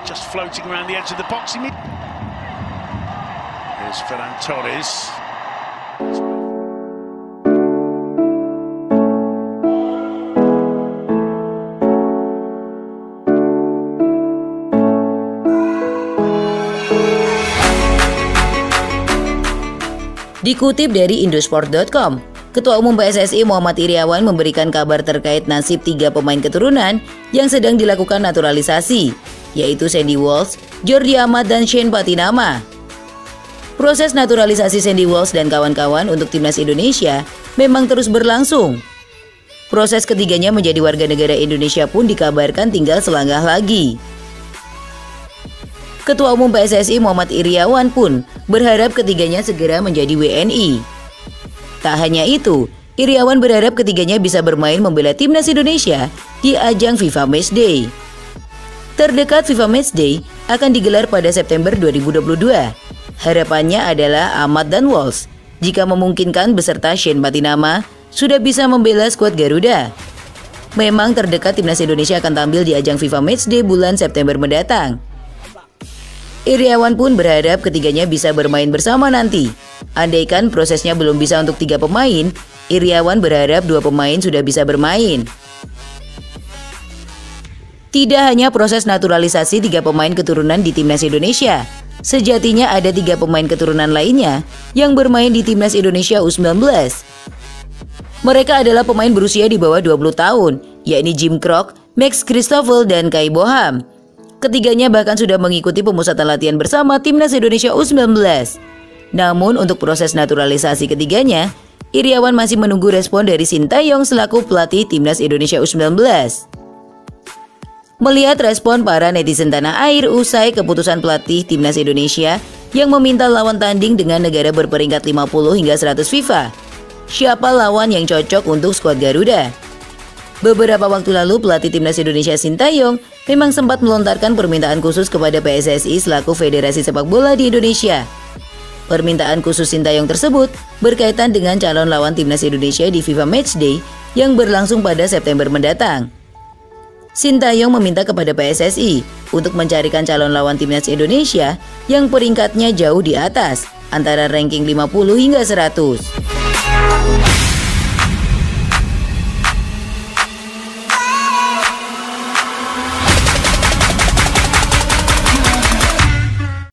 just floating around the edge of the box. Here's Ferran Torres. Dikutip dari Indosport.com, Ketua Umum PSSI Muhammad Iryawan memberikan kabar terkait nasib 3 pemain keturunan yang sedang dilakukan naturalisasi, yaitu Sandy Walsh, Jordi Amat, dan Shane Patinama. Proses naturalisasi Sandy Walsh dan kawan-kawan untuk timnas Indonesia memang terus berlangsung. Proses ketiganya menjadi warga negara Indonesia pun dikabarkan tinggal selangkah lagi. Ketua Umum PSSI Muhammad Iryawan pun berharap ketiganya segera menjadi WNI. Tak hanya itu, Iryawan berharap ketiganya bisa bermain membela timnas Indonesia di ajang FIFA Matchday. Terdekat FIFA Matchday akan digelar pada September 2022. Harapannya adalah Amat dan Walsh, jika memungkinkan beserta Shane Patinama, sudah bisa membela skuad Garuda. Memang terdekat timnas Indonesia akan tampil di ajang FIFA Matchday bulan September mendatang. Iryawan pun berharap ketiganya bisa bermain bersama nanti. Andaikan prosesnya belum bisa untuk 3 pemain, Iryawan berharap 2 pemain sudah bisa bermain. Tidak hanya proses naturalisasi 3 pemain keturunan di timnas Indonesia, sejatinya ada 3 pemain keturunan lainnya yang bermain di timnas Indonesia U19. Mereka adalah pemain berusia di bawah 20 tahun, yakni Jim Krok, Max Christoffel, dan Kai Boham. Ketiganya bahkan sudah mengikuti pemusatan latihan bersama timnas Indonesia U19. Namun untuk proses naturalisasi ketiganya, Iryawan masih menunggu respon dari Sintayong selaku pelatih timnas Indonesia U19. Melihat respon para netizen tanah air usai keputusan pelatih timnas Indonesia yang meminta lawan tanding dengan negara berperingkat 50 hingga 100 FIFA, siapa lawan yang cocok untuk skuad Garuda? Beberapa waktu lalu pelatih timnas Indonesia Sintayong memang sempat melontarkan permintaan khusus kepada PSSI selaku Federasi Sepak Bola di Indonesia. Permintaan khusus Sintayong tersebut berkaitan dengan calon lawan timnas Indonesia di FIFA Matchday yang berlangsung pada September mendatang. Sintayong meminta kepada PSSI untuk mencarikan calon lawan timnas Indonesia yang peringkatnya jauh di atas, antara ranking 50 hingga 100.